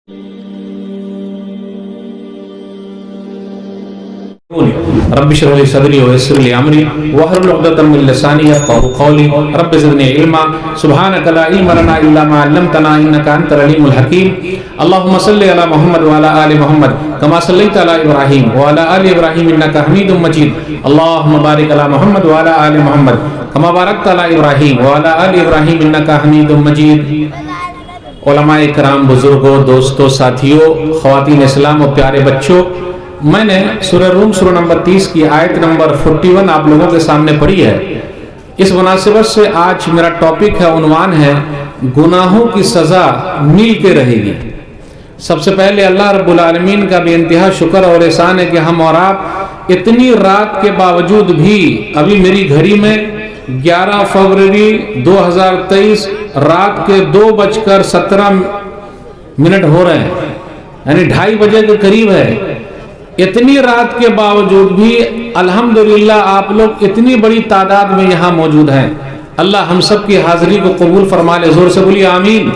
Rabbi इश्रह ली सदरी व यस्सिर ली अमरी वहलुल उक़दतम मिन लिसानी यफ़क़हू क़ौली रब्बि ज़िदनी इल्मा सुब्हानका ला इल्मा लना इल्ला मा अल्लमतना इन्नका अंतल अलीमुल हकीम। अल्लाहुम्मा सल्लि अला मुहम्मद व अला आलि मुहम्मद कमा सल्लैता अला इब्राहीम व अला आलि इब्राहीम इन्नका हमीदुम मजीद। अल्लाहुम्मा बारिक अला मुहम्मद व अला आलि मुहम्मद कमा बारकता अला इब्राहीम व अला आलि इब्राहीम इन्नका हमीदुम मजीद। उलमाए किराम, बुजुर्गों, दोस्तों, साथियों, ख़वातीन इस्लाम और प्यारे बच्चों, मैंने सूरह रूम सूरह नंबर 30 की आयत नंबर 41 आप लोगों के सामने पढ़ी है। इस मुनासिबत से आज मेरा टॉपिक है, उन्वान है गुनाहों की सज़ा मिल के रहेगी। सबसे पहले अल्लाह रब्बुल आलमीन का बेइंतहा शुक्र और एहसान है कि हम और आप इतनी रात के बावजूद भी, अभी मेरी घड़ी में 11 फरवरी 2023 रात के 2:17 हो रहे हैं, यानी 2:30 बजे के करीब है। इतनी रात के बावजूद भी अल्हम्दुलिल्लाह आप लोग इतनी बड़ी तादाद में यहाँ मौजूद हैं। अल्लाह हम सब की हाजिरी को कबूल फरमा ले, जोर से बोलिए आमीन।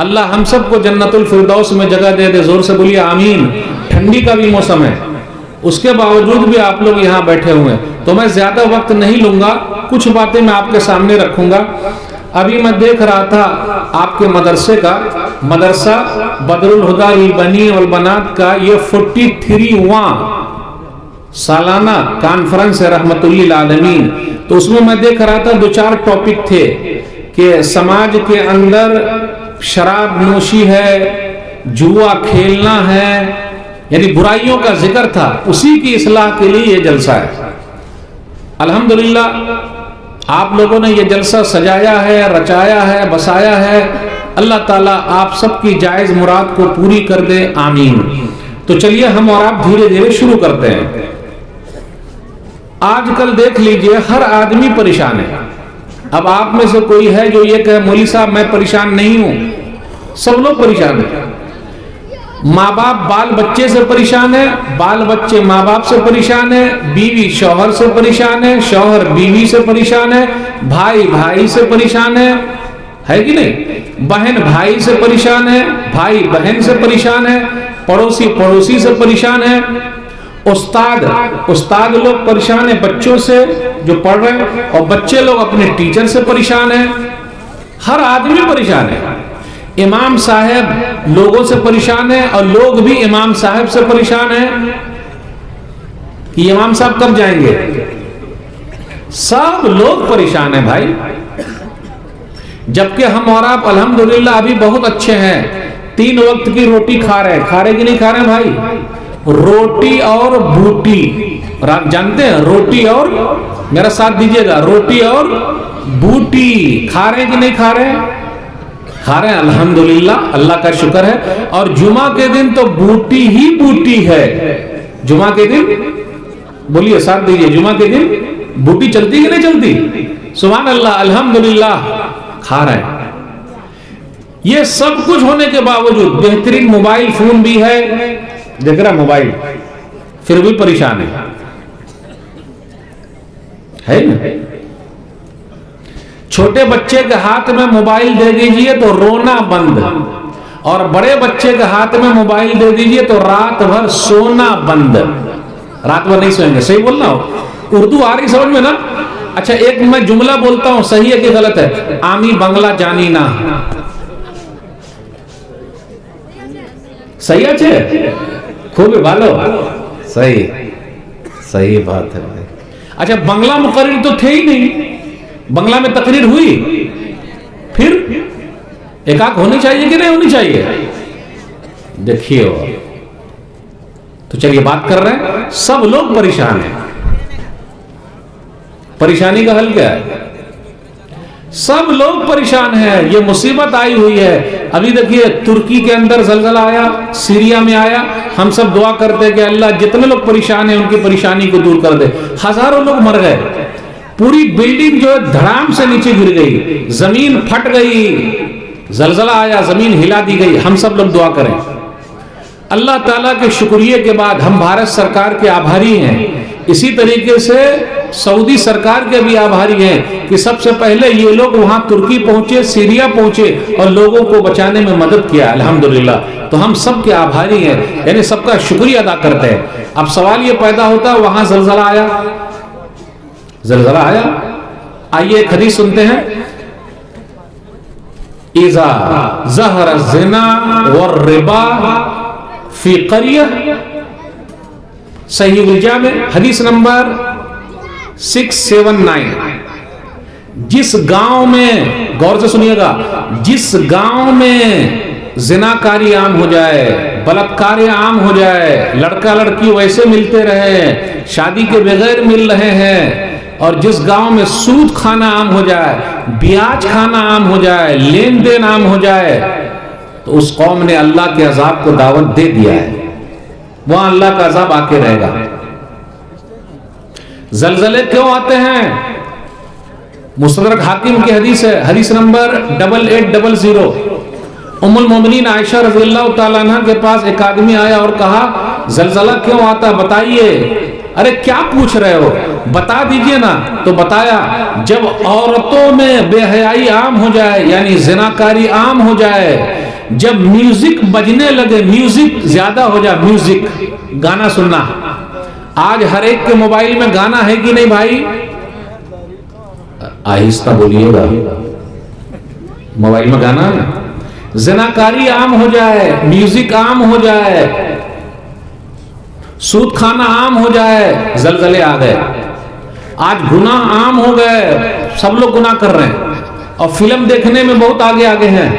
अल्लाह हम सब को जन्नतुल फिरदौस में जगह दे दे, जोर से बोलिए आमीन। ठंडी का भी मौसम है, उसके बावजूद भी आप लोग यहाँ बैठे हुए हैं, तो मैं ज्यादा वक्त नहीं लूंगा, कुछ बातें मैं आपके सामने रखूंगा। अभी मैं देख रहा था आपके मदरसे का, मदरसा बदरुल हुदा लिल बनी वल बनात का ये 43वां सालाना कॉन्फ्रेंस है रहमतुल लिल आलमीन। तो उसमें मैं देख रहा था 2-4 टॉपिक थे कि समाज के अंदर शराब नोशी है, जुआ खेलना है, यानी बुराइयों का जिक्र था। उसी की इस्लाह के लिए ये जलसा है। अल्हम्दुलिल्लाह आप लोगों ने ये जलसा सजाया है, रचाया है, बसाया है। अल्लाह ताला आप सबकी जायज मुराद को पूरी कर दे, आमीन। तो चलिए हम और आप धीरे धीरे शुरू करते हैं। आजकल देख लीजिए हर आदमी परेशान है। अब आप में से कोई है जो ये कहे मौलवी साहब मैं परेशान नहीं हूं, सब लोग परेशान है। माँ बाप बाल बच्चे से परेशान है, बाल बच्चे माँ बाप से परेशान है, बीवी शौहर से परेशान है, शौहर बीवी से परेशान है, भाई भाई से परेशान है कि नहीं, बहन भाई से परेशान है, भाई बहन से परेशान है, पड़ोसी पड़ोसी से परेशान है, उस्ताद लोग परेशान है बच्चों से जो पढ़ रहे हैं, और बच्चे लोग अपने टीचर से परेशान है। हर आदमी परेशान है। इमाम साहब लोगों से परेशान है और लोग भी इमाम साहब से परेशान है कि इमाम साहब कब जाएंगे। सब लोग परेशान है भाई। जबकि हम और आप अल्हम्दुलिल्लाह अभी बहुत अच्छे हैं, 3 वक्त की रोटी खा रहे हैं। खा रहे कि नहीं खा रहे हैं भाई? रोटी और बूटी, जानते हैं रोटी और, मेरा साथ दीजिएगा, रोटी और बूटी खा रहे हैं कि नहीं खा रहे हैं? खा रहे हैं अल्हम्दुलिल्लाह, अल्लाह का शुक्र है। और जुमा के दिन तो बूटी ही बूटी है। जुमा के दिन बोलिए, साथ दीजिए, जुमा के दिन बूटी चलती कि नहीं चलती? सुभान अल्लाह, अल्हम्दुलिल्लाह खा रहे हैं। ये सब कुछ होने के बावजूद बेहतरीन मोबाइल फोन भी है, देख रहा मोबाइल, फिर भी परेशान है ना? छोटे बच्चे के हाथ में मोबाइल दे दीजिए तो रोना बंद, और बड़े बच्चे के हाथ में मोबाइल दे दीजिए तो रात भर सोना बंद। रात भर नहीं सोएंगे, सही बोल रहा हूं? उर्दू आ रही समझ में ना? अच्छा, एक मैं जुमला बोलता हूं, सही है कि गलत है? आमी बंगला जानी ना, सही है? खूब भालो, सही बात है भाई। अच्छा, बंगला मुकर्रिर तो थे ही नहीं, बंगला में तकरीर हुई, फिर एकाक होनी चाहिए कि नहीं होनी चाहिए? देखिए, तो चलिए बात कर रहे हैं। सब लोग परेशान हैं। परेशानी का हल क्या है? सब लोग परेशान हैं। ये मुसीबत आई हुई है। अभी देखिए तुर्की के अंदर जलजला आया, सीरिया में आया। हम सब दुआ करते हैं कि अल्लाह जितने लोग परेशान हैं उनकी परेशानी को दूर कर दे। हजारों लोग मर गए, पूरी बिल्डिंग जो है धड़ाम से नीचे गिर गई, जमीन फट गई, जलजला आया, जमीन हिला दी गई। हम सब लोग दुआ करें। अल्लाह ताला के शुक्रिया के बाद हम भारत सरकार के आभारी हैं इसी तरीके से सऊदी सरकार के भी आभारी हैं कि सबसे पहले ये लोग वहां तुर्की पहुंचे, सीरिया पहुंचे और लोगों को बचाने में मदद किया, अल्हम्दुलिल्लाह। तो हम सब के आभारी हैं, यानी सबका शुक्रिया अदा करते हैं। अब सवाल ये पैदा होता है, वहां जलजला आया, जलजला आया। आइए एक हदीस सुनते हैं। इज़ा ज़हर ज़िना वर रिबा फी क़रिया, सही उलजा में हदीस नंबर 679। जिस गांव में, गौर से सुनिएगा, जिस गांव में जिनाकारी आम हो जाए, बलात्कार आम हो जाए, लड़का लड़की वैसे मिलते रहे, शादी के बगैर मिल रहे हैं, और जिस गांव में सूद खाना आम हो जाए, ब्याज खाना आम हो जाए, लेन देन आम हो जाए, तो उस कौम ने अल्लाह के अजाब को दावत दे दिया है, वहां अल्लाह का अजाब आके रहेगा। जलजले क्यों आते हैं? मुस्तदरक हाकिम की हदीस है, हदीस नंबर 8800। उम्मुल मोमिनीन आयशा रज़ियल्लाहु ताला अन्हा के पास एक आदमी आया और कहा, जलजला क्यों आता बताइए। अरे क्या पूछ रहे हो, बता दीजिए ना। तो बताया, जब औरतों में बेहयाई आम हो जाए, यानी जिनाकारी आम हो जाए, जब म्यूजिक बजने लगे, म्यूजिक ज्यादा हो जाए, म्यूजिक गाना सुनना। आज हर एक के मोबाइल में गाना है कि नहीं भाई? आहिस्ता बोलिएगा, मोबाइल में गाना है। जिनाकारी आम हो जाए, म्यूजिक आम हो जाए, सूद खाना आम हो जाए, जलजले आ गए। आज गुनाह आम हो गए, सब लोग गुनाह कर रहे हैं, और फिल्म देखने में बहुत आगे आगे हैं।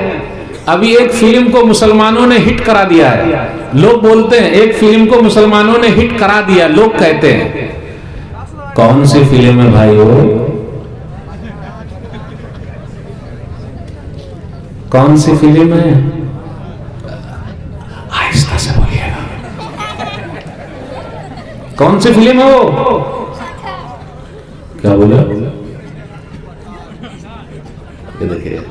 अभी एक फिल्म को मुसलमानों ने हिट करा दिया है, लोग बोलते हैं एक फिल्म को मुसलमानों ने हिट करा दिया, लोग कहते हैं। कौन सी फिल्म है भाई वो? कौन सी फिल्म है? आहिस्ता से बोलिएगा। कौन सी फिल्म है वो? क्या बोले? ये देखिए,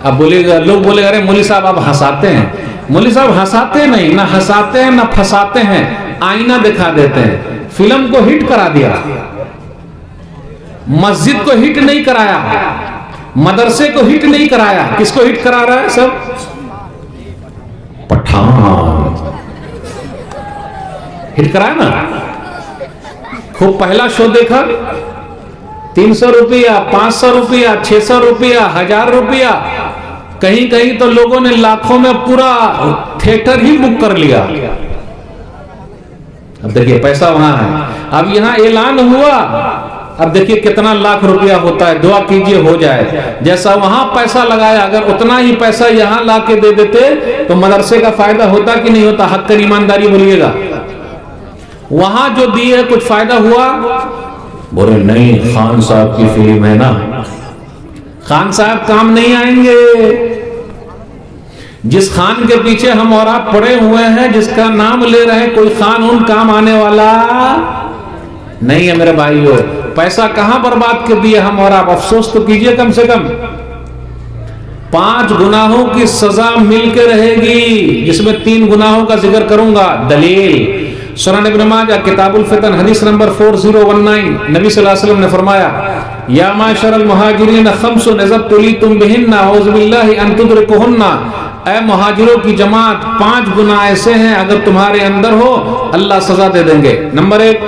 अब बोलेगा, लोग बोलेगा अरे मौली साहब आप हंसाते हैं। मौली साहब हंसाते नहीं, ना हंसाते हैं ना फंसाते हैं, आईना दिखा देते हैं। फिल्म को हिट करा दिया, मस्जिद को हिट नहीं कराया, मदरसे को हिट नहीं कराया, किसको हिट करा रहा है? सब पठान हिट कराया ना। खूब पहला शो देखा, 300 रुपया, 500 रुपया, 600 रुपया, 1000 रुपया, कहीं कहीं तो लोगों ने लाखों में पूरा थिएटर ही बुक कर लिया। अब देखिए पैसा वहां है। अब यहां ऐलान हुआ, अब देखिए कितना लाख रुपया होता है, दुआ कीजिए हो जाए। जैसा वहां पैसा लगाया, अगर उतना ही पैसा यहां ला के दे देते तो मदरसे का फायदा होता कि नहीं होता? हक कर ईमानदारी बोलिएगा। वहां जो दिए कुछ फायदा हुआ? बोले नहीं, खान साहब की फिल्म है ना, खान साहब काम नहीं आएंगे। जिस खान के पीछे हम और आप पड़े हुए हैं, जिसका नाम ले रहे हैं, कोई खान उन काम आने वाला नहीं है मेरे भाइयों। पैसा कहां बर्बाद कर दिया हम और आप, अफसोस तो कीजिए कम से कम। 5 गुनाहों की सजा मिलकर रहेगी, जिसमें 3 गुनाहों का जिक्र करूंगा। दलील सुनन इब्न माजा किताबुल फितन हदीस नंबर 4019, नबी सल्लल्लाहु अलैहि वसल्लम ने फरमाया, या माशरल मुहाजिरीन खम्सुन इज़्तुलीतुम बिहिन्ना औज़ु बिल्लाहि अन तुदरिकुहुन्ना। ऐ मुहाजिरों की जमात, 5 गुनाह ऐसे हैं अगर तुम्हारे अंदर हो अल्लाह सजा दे देंगे। नंबर 1,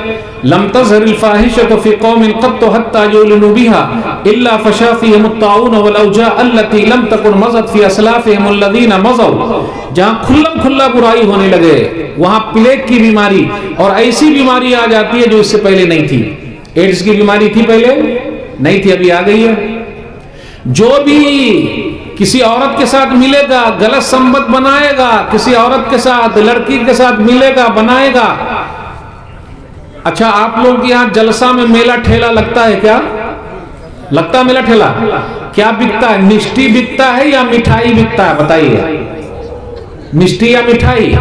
लम तज़हरिल फाहिशतु फी कौमिन क़त्तु हत्ता युलिनु बिहा इल्ला फशा फ़ीहिम अत्ताऊन वल औजा अल्लती लम तकुन मज़त फी असलाफ़िहिम अल्लज़ीना मज़ौ। जहां खुल्लम खुल्ला बुराई होने लगे, वहां प्लेग की बीमारी और ऐसी बीमारी आ जाती है जो इससे पहले नहीं थी। एड्स की बीमारी थी पहले नहीं थी, अभी आ गई है। जो भी किसी औरत के साथ मिलेगा, गलत संबंध बनाएगा, किसी औरत के साथ, लड़की के साथ मिलेगा, बनाएगा। अच्छा, आप लोग के यहाँ जलसा में मेला ठेला लगता है क्या? लगता है मेला ठेला? क्या बिकता है? मिष्टी बिकता है या मिठाई बिकता है? बताइए, मिष्टी या मिठाई?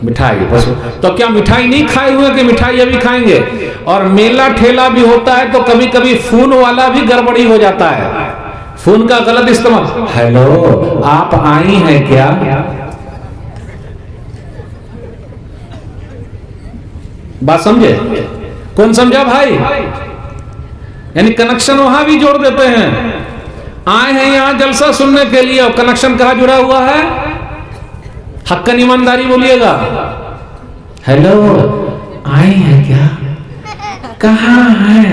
मिठाई। बस तो क्या मिठाई नहीं खाए हुए कि मिठाई अभी खाएंगे? और मेला ठेला भी होता है तो कभी कभी फोन वाला भी गड़बड़ी हो जाता है, फोन का गलत इस्तेमाल। हेलो, आप आई हैं क्या? बात समझे? कौन समझा भाई? यानी कनेक्शन वहां भी जोड़ देते हैं। आए हैं यहां जलसा सुनने के लिए और कनेक्शन कहां जुड़ा हुआ है? हक्कन ईमानदारी बोलिएगा। हेलो, आए हैं क्या? कहां है?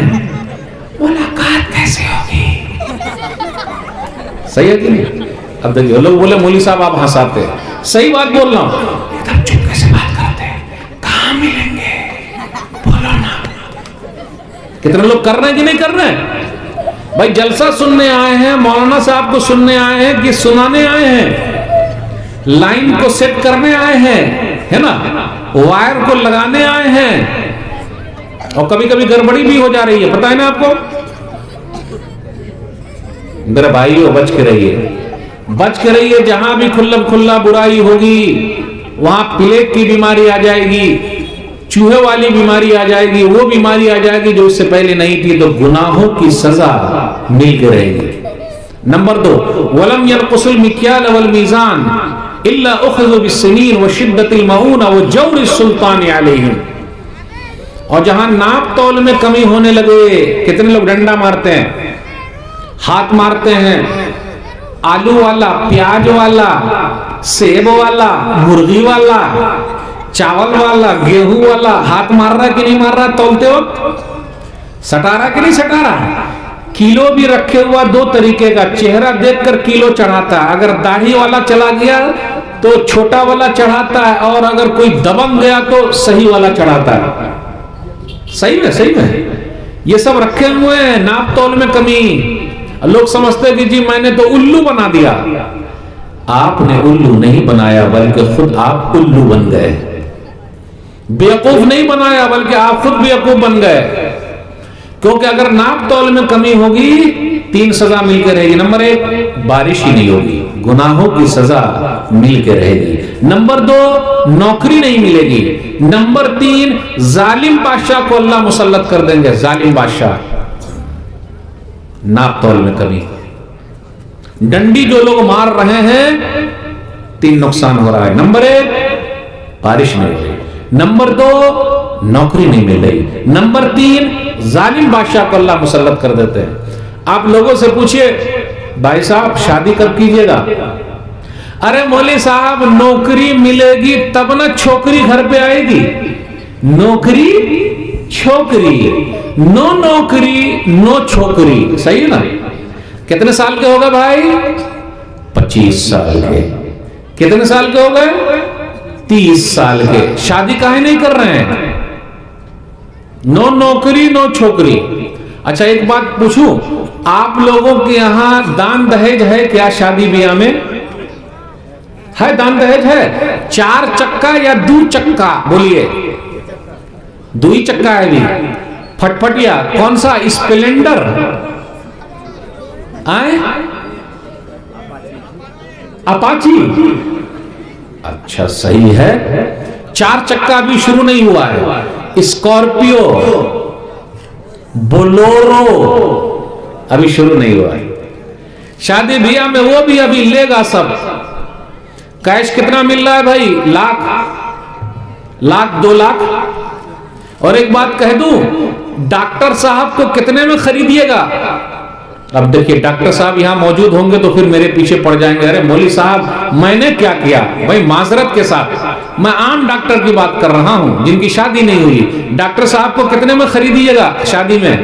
मुलाकात कैसे होगी? सही है कि नहीं? अब देखिए लोग बोले मौलवी साहब आप हंसाते हैं, सही बात बोल रहा हूं। एकदम चुपके से बात करते हैं, कहां मिलेंगे बोलो ना। कितने लोग कर रहे हैं कि नहीं कर रहे हैं? भाई जलसा सुनने आए हैं, मौलाना साहब को सुनने आए हैं कि सुनाने आए हैं? लाइन को सेट करने आए हैं, है ना, वायर को लगाने आए हैं। और कभी कभी गड़बड़ी भी हो जा रही है, पता है ना आपको? मेरे भाइयों बच के रहिए, बच के रहिए। जहां भी खुल्लम खुल्ला बुराई होगी वहां प्लेग की बीमारी आ जाएगी, चूहे वाली बीमारी आ जाएगी, वो बीमारी आ जाएगी जो इससे पहले नहीं थी। तो गुनाहों की सजा मिल के रहेगी। नंबर 2, वलम यनकुसुल मिक्याल वल मीजान इल्ला उखज़ु बिस्सिनीन व शिद्दतिल मऊन व जौर सुल्तान अलैहिम। और जहां नाप तौल में कमी होने लगे, कितने लोग डंडा मारते हैं, हाथ मारते हैं, आलू वाला, प्याज वाला, सेब वाला, मुर्गी वाला, चावल वाला, गेहूं वाला, हाथ मार रहा है कि नहीं मार रहा? तौलते वक्त सटा रहा कि नहीं सटा रहा? किलो भी रखे हुआ 2 तरीके का, चेहरा देखकर किलो चढ़ाता है। अगर दाढ़ी वाला चला गया तो छोटा वाला चढ़ाता है, और अगर कोई दबंग गया तो सही वाला चढ़ाता है। सही में, सही में ये सब रखे हुए हैं। नाप तौल में कमी। लोग समझते हैं कि जी मैंने तो उल्लू बना दिया। आपने उल्लू नहीं बनाया, बल्कि खुद आप उल्लू बन गए। बेवकूफ नहीं बनाया, बल्कि आप खुद बेवकूफ बन गए। क्योंकि अगर नाप तौल में कमी होगी 3 सजा मिलकर रहेगी। नंबर 1, बारिश ही नहीं होगी, गुनाहों की सजा मिलकर रहेगी। नंबर 2, नौकरी नहीं मिलेगी। नंबर 3, जालिम बादशाह को अल्लाह मुसल्लत कर देंगे। जालिम बादशाह, नाप तौल में कमी। डंडी जो लोग मार रहे हैं, 3 नुकसान हो रहा है। नंबर 1, बारिश नहीं हो रही। नंबर 2, नौकरी नहीं मिल रही। नंबर 3, जालिम बादशाह को अल्लाह मुसल्लत कर देते हैं। आप लोगों से पूछिए, भाई साहब शादी कब कीजिएगा? अरे मौलवी साहब नौकरी मिलेगी तब ना छोकरी घर पे आएगी। नौकरी छोकरी, नो नौकरी नो छोकरी। सही है ना? कितने साल के हो गए भाई? 25 साल के। कितने साल के हो गए? 30 साल के। शादी काहे नहीं कर रहे हैं? नो नौकरी नो छोकरी। अच्छा एक बात पूछूं, आप लोगों के यहां दान दहेज है क्या? शादी ब्याह में है दान दहेज है? 4 चक्का या 2 चक्का? बोलिए। 2 ही चक्का है भी। फटफटिया कौन सा? स्प्लेंडर आए? अपाची? अच्छा सही है। 4 चक्का अभी शुरू नहीं हुआ है। स्कॉर्पियो, बोलोरो अभी शुरू नहीं हुआ है। शादी ब्याह में वो भी अभी लेगा सब। कैश कितना मिल रहा है भाई? लाख 2 लाख। और एक बात कह दूं, डॉक्टर साहब को कितने में खरीदिएगा? अब देखिए डॉक्टर साहब यहां मौजूद होंगे तो फिर मेरे पीछे पड़ जाएंगे, अरे मौलवी साहब मैंने क्या किया? भाई माजरत के साथ मैं आम डॉक्टर की बात कर रहा हूं जिनकी शादी नहीं हुई। डॉक्टर साहब को कितने में खरीदिएगा शादी में?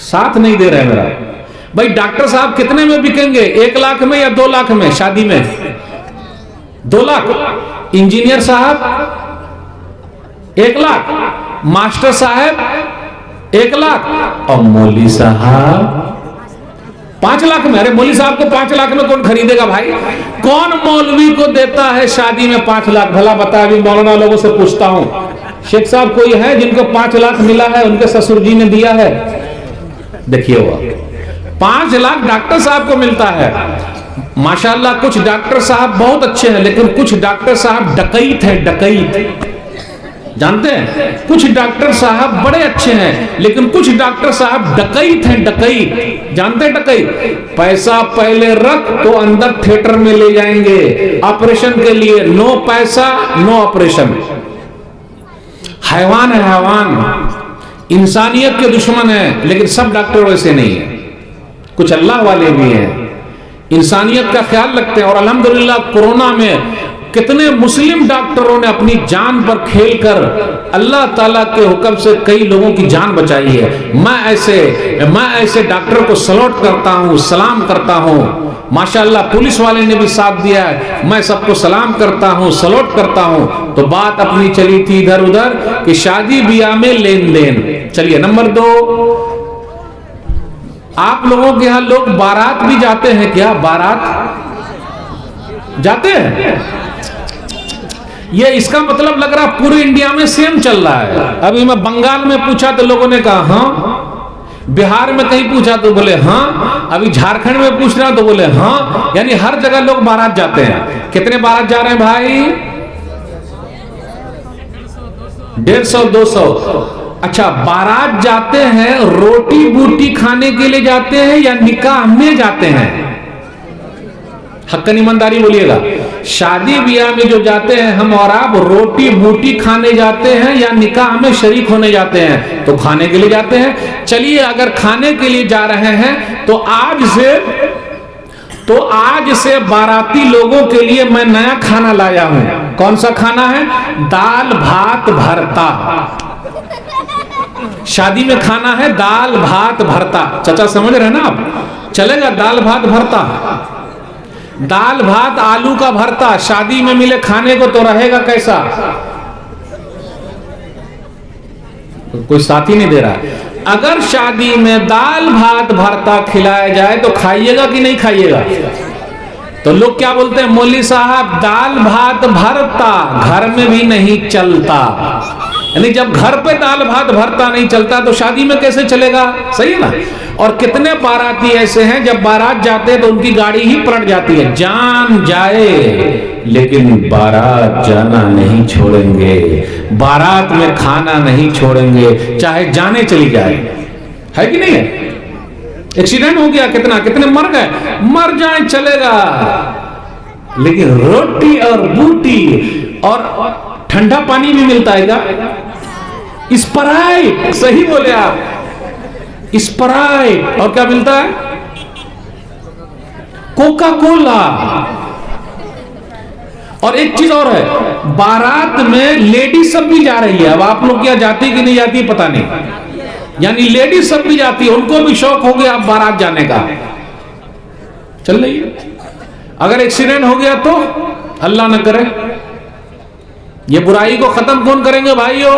साथ नहीं दे रहे मेरा भाई। डॉक्टर साहब कितने में बिकेंगे? 1 लाख में या 2 लाख में? शादी में 2 लाख। इंजीनियर साहब 1 लाख, मास्टर साहब 1 लाख, और मौलवी साहब 5 लाख में। अरे मौलवी साहब को 5 लाख में कौन खरीदेगा भाई? कौन मौलवी को देता है शादी में 5 लाख? भला बता। अभी मौलाना लोगों से पूछता हूं, शेख साहब कोई है जिनको 5 लाख मिला है, उनके ससुर जी ने दिया है? देखिए वो 5 लाख डॉक्टर साहब को मिलता है। माशाल्लाह कुछ डॉक्टर साहब बहुत अच्छे हैं, लेकिन कुछ डॉक्टर साहब डकैत हैं। डकैत जानते हैं? कुछ डॉक्टर साहब बड़े अच्छे हैं, लेकिन कुछ डॉक्टर साहब डकैत हैं। डकैत जानते हैं? डकैत पैसा पहले रख तो अंदर थिएटर में ले जाएंगे ऑपरेशन के लिए। नो पैसा नो ऑपरेशन। हैवान है, हैवान, इंसानियत के दुश्मन है। लेकिन सब डॉक्टर वैसे नहीं है, कुछ अल्लाह वाले भी हैं, इंसानियत का ख्याल रखते हैं। और अल्हम्दुलिल्लाह कोरोना में कितने मुस्लिम डॉक्टरों ने अपनी जान पर खेलकर अल्लाह ताला के हुक्म से कई लोगों की जान बचाई है। मैं ऐसे डॉक्टर को सलूट करता हूँ, सलाम करता हूँ। माशाअल्लाह पुलिस वाले ने भी साथ दिया है, मैं सबको सलाम करता हूँ, सलूट करता हूँ। तो बात अपनी चली थी इधर उधर कि शादी ब्याह में लेन देन। चलिए नंबर 2, आप लोगों के यहां लोग बारात भी जाते हैं क्या? बारात जाते हैं? ये इसका मतलब लग रहा पूरे इंडिया में सेम चल रहा है। अभी मैं बंगाल में पूछा तो लोगों ने कहा हाँ, बिहार में कहीं पूछा तो बोले हाँ, अभी झारखंड में पूछ रहा तो बोले हाँ। यानी हर जगह लोग बारात जाते हैं। कितने बारात जा रहे हैं भाई? 150, 200। अच्छा, बारात जाते हैं रोटी बूटी खाने के लिए जाते हैं या निकाह में जाते हैं? हक्कन ईमानदारी बोलिएगा। शादी ब्याह में जो जाते हैं हम और आप, रोटी बूटी खाने जाते हैं या निकाह में शरीक होने जाते हैं? तो खाने के लिए जाते हैं। चलिए अगर खाने के लिए जा रहे हैं तो आज से बाराती लोगों के लिए मैं नया खाना लाया हूं। कौन सा खाना है? दाल भात भरता। शादी में खाना है दाल भात भरता। चाचा समझ रहे हैं ना आप? चलेगा दाल भात भरता? दाल भात आलू का भरता शादी में मिले खाने को तो रहेगा कैसा? कोई साथी नहीं दे रहा। अगर शादी में दाल भात भरता खिलाया जाए तो खाइएगा कि नहीं खाइएगा? तो लोग क्या बोलते हैं, मौलवी साहब दाल भात भरता घर में भी नहीं चलता। यानी जब घर पे दाल भात भरता नहीं चलता तो शादी में कैसे चलेगा? सही है ना? और कितने बाराती ऐसे हैं जब बारात जाते हैं तो उनकी गाड़ी ही पलट जाती है। जान जाए लेकिन बारात जाना नहीं छोड़ेंगे, बारात में खाना नहीं छोड़ेंगे, चाहे जाने चली जाए। है कि नहीं है? एक्सीडेंट हो गया, कितने मर गए, मर जाए चलेगा, लेकिन रोटी और बूटी और ठंडा पानी भी मिलता है क्या? स्प्राइट, सही बोले आप, स्प्राइट। और क्या मिलता है? Coca Cola. और एक चीज और है, बारात में लेडीज सब भी जा रही है। अब आप लोग क्या जाती कि नहीं जाती पता नहीं, यानी लेडीज सब भी जाती है, उनको भी शौक हो गया अब बारात जाने का। चल रही है। अगर एक्सीडेंट हो गया तो अल्लाह न करे, ये बुराई को खत्म कौन करेंगे भाइयों?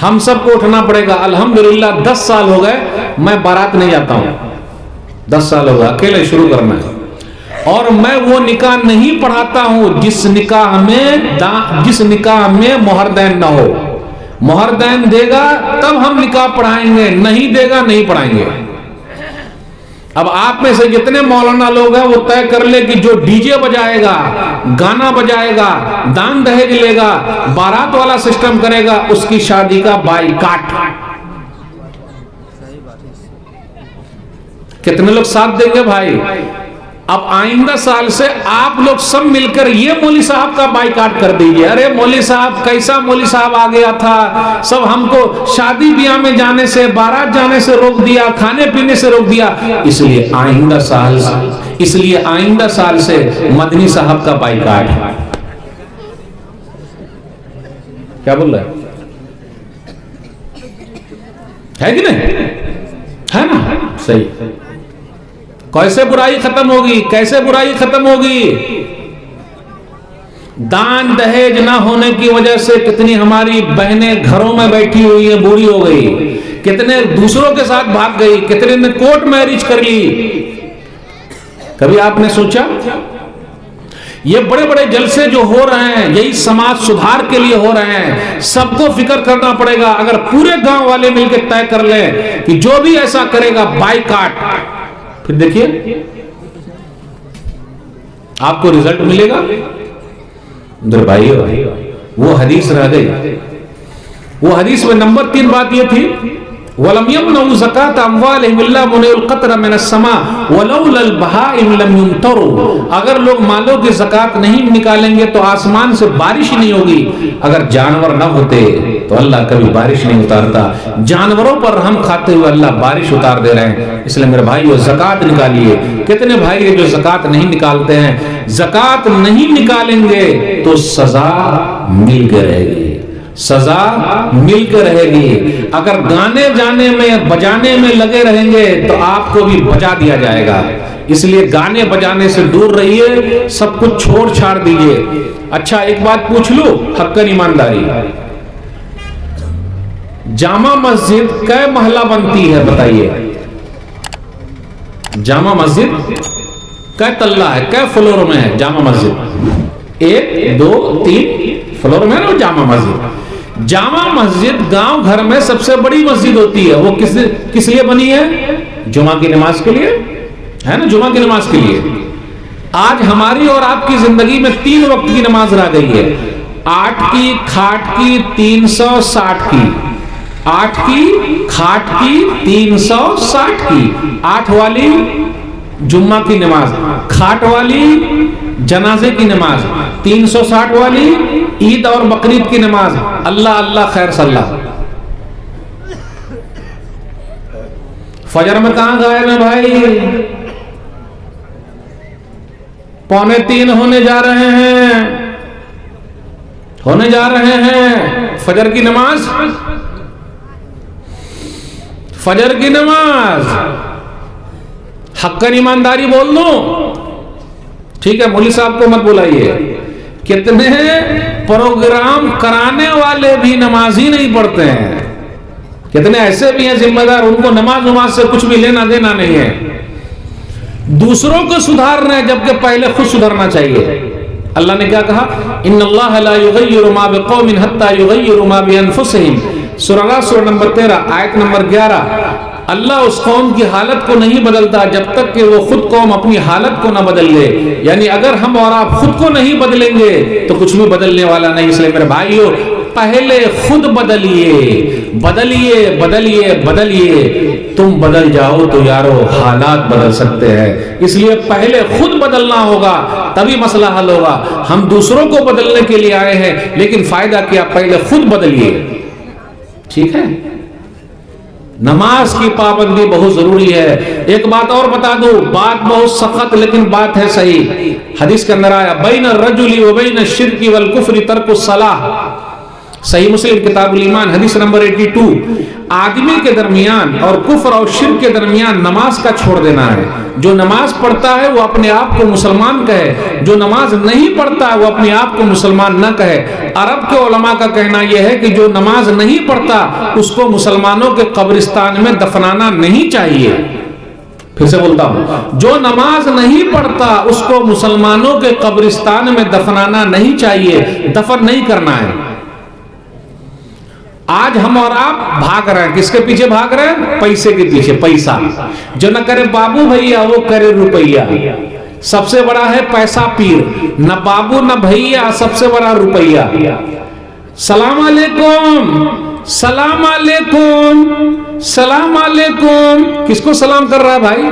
हम सबको उठना पड़ेगा। अल्हम्दुलिल्लाह 10 साल हो गए मैं बारात नहीं जाता हूं। 10 साल हो गए, अकेले शुरू करना है। और मैं वो निकाह नहीं पढ़ाता हूं जिस निकाह में मोहरदैन ना हो। मोहरदैन देगा तब हम निकाह पढ़ाएंगे, नहीं देगा नहीं पढ़ाएंगे। अब आप में से जितने मौलाना लोग हैं वो तय कर ले कि जो डीजे बजाएगा, गाना बजाएगा, दान दहेज लेगा, बारात वाला सिस्टम करेगा, उसकी शादी का बाइकाट। कितने लोग साथ देंगे भाई? अब आइंदा साल से आप लोग सब मिलकर ये मौलवी साहब का बाइकाट कर दीजिए। अरे मौलवी साहब कैसा मौलवी साहब आ गया था, सब हमको शादी ब्याह में जाने से, बारात जाने से रोक दिया, खाने पीने से रोक दिया। इसलिए आइंदा साल से मदनी साहब का बाइकाट। क्या बोल रहा है कि नहीं? है ना? सही। कैसे बुराई खत्म होगी? कैसे बुराई खत्म होगी? दान दहेज ना होने की वजह से कितनी हमारी बहनें घरों में बैठी हुई है, बूढ़ी हो गई, कितने दूसरों के साथ भाग गई, कितने ने कोर्ट मैरिज कर ली। कभी आपने सोचा? ये बड़े बड़े जलसे जो हो रहे हैं यही समाज सुधार के लिए हो रहे हैं। सबको फिक्र करना पड़ेगा। अगर पूरे गांव वाले मिलकर तय कर ले कि जो भी ऐसा करेगा बाइकाट, फिर देखिए आपको रिजल्ट मिलेगा। इधर भाई वो हदीस रह गई। वो हदीस में नंबर 3 बात ये थी, वलम यमनउ ज़कात अम्वालिहिम इल्ला मुनिउल क़त्र मिनस समा वलौलल बहाइम लम युमतरू। अगर लोग मालों की ज़कात नहीं निकालेंगे तो आसमान से बारिश ही नहीं होगी। अगर जानवर न होते तो अल्लाह कभी बारिश नहीं उतारता। जानवरों पर रहम खाते हुए अल्लाह बारिश उतार दे रहे हैं। इसलिए मेरे भाइयों ज़कात निकालिए। कितने भाई है जो ज़कात नहीं निकालते हैं? ज़कात नहीं निकालेंगे तो सजा मिल के रहेगी, सजा मिलकर रहेगी। अगर गाने जाने में बजाने में लगे रहेंगे तो आपको भी बजा दिया जाएगा। इसलिए गाने बजाने से दूर रहिए, सब कुछ छोड़ छाड़ दीजिए। अच्छा एक बात पूछ लो हक्कन ईमानदारी, जामा मस्जिद कै महला बनती है बताइए? जामा मस्जिद कै तल्ला है, कै फ्लोर में है जामा मस्जिद? 1 2 3 फ्लोर में है जामा मस्जिद। जामा मस्जिद गांव घर में सबसे बड़ी मस्जिद होती है। वो किस लिए बनी है? जुमा की नमाज के लिए, है ना, जुमा की नमाज के लिए। आज हमारी और आपकी जिंदगी में 3 वक्त की नमाज रह गई है। 8 की खाट की 360 की, 8 की खाट की 360 की, 8 वाली जुम्मा की नमाज, खाट वाली जनाजे की नमाज, 360 वाली ईद और बकरीद की नमाज। अल्लाह अल्लाह खैर सल्लाह। फजर में कहां गायब है भाई? 2:45 होने जा रहे हैं, होने जा रहे हैं फजर की नमाज, फजर की नमाज। हक्कन ईमानदारी बोल दो, ठीक है? मौलवी साहब को मत बुलाइए। कितने प्रोग्राम कराने वाले भी नमाज ही नहीं पढ़ते हैं। कितने ऐसे भी हैं जिम्मेदार, उनको नमाज से कुछ भी लेना देना नहीं है। दूसरों को सुधार रहे हैं जबकि पहले खुद सुधरना चाहिए। अल्लाह ने क्या कहा? इन्नल्लाह ला युगय्यिरु मा बिक़ौमिन हत्ता युगय्यिरु मा बिअनफुसिहिम। सूरा नंबर 13 आयत नंबर 11। अल्लाह उस कौम की हालत को नहीं बदलता जब तक कि वो खुद कौम अपनी हालत को ना बदल ले। यानी अगर हम और आप खुद को नहीं बदलेंगे तो कुछ भी बदलने वाला नहीं। इसलिए मेरे भाइयों पहले खुद बदलिए, बदलिए बदलिए बदलिए। तुम बदल जाओ तो यारो हालात बदल सकते हैं। इसलिए पहले खुद बदलना होगा, तभी मसला हल होगा। हम दूसरों को बदलने के लिए आए हैं, लेकिन फायदा क्या? पहले खुद बदलिए, ठीक है? नमाज की पाबंदी बहुत जरूरी है। एक बात और बता दूं, बात बहुत सख्त लेकिन बात है सही। हदीस के अंदर आया बैन रजुली व बैन शिर्की वल कुफ्री तर्कुस सलाह। सही मुस्लिम किताबुल ईमान हदीस नंबर 82। आदमी के दरमियान और कुफ्र और शिर्क के दरमियान नमाज का छोड़ देना है। जो नमाज पढ़ता है वो अपने आप को मुसलमान कहे, जो नमाज नहीं पढ़ता है वो अपने आप को मुसलमान न कहे। अरब के उलमा का कहना यह है कि जो नमाज नहीं पढ़ता उसको मुसलमानों के कब्रिस्तान में दफनाना नहीं चाहिए। फिर से बोलता हूं, जो नमाज नहीं पढ़ता उसको मुसलमानों के कब्रिस्तान में दफनाना नहीं चाहिए, दफन नहीं करना है। आज हम और आप भाग रहे हैं, किसके पीछे भाग रहे हैं? पैसे के पीछे। पैसा जो न करे बाबू भैया वो करे रुपैया। सबसे बड़ा है पैसा पीर, न बाबू न भैया, सबसे बड़ा रुपैया। सलाम अलैकुम, सलाम अलैकुम, सलाम अलैकुम। किसको सलाम कर रहा है भाई?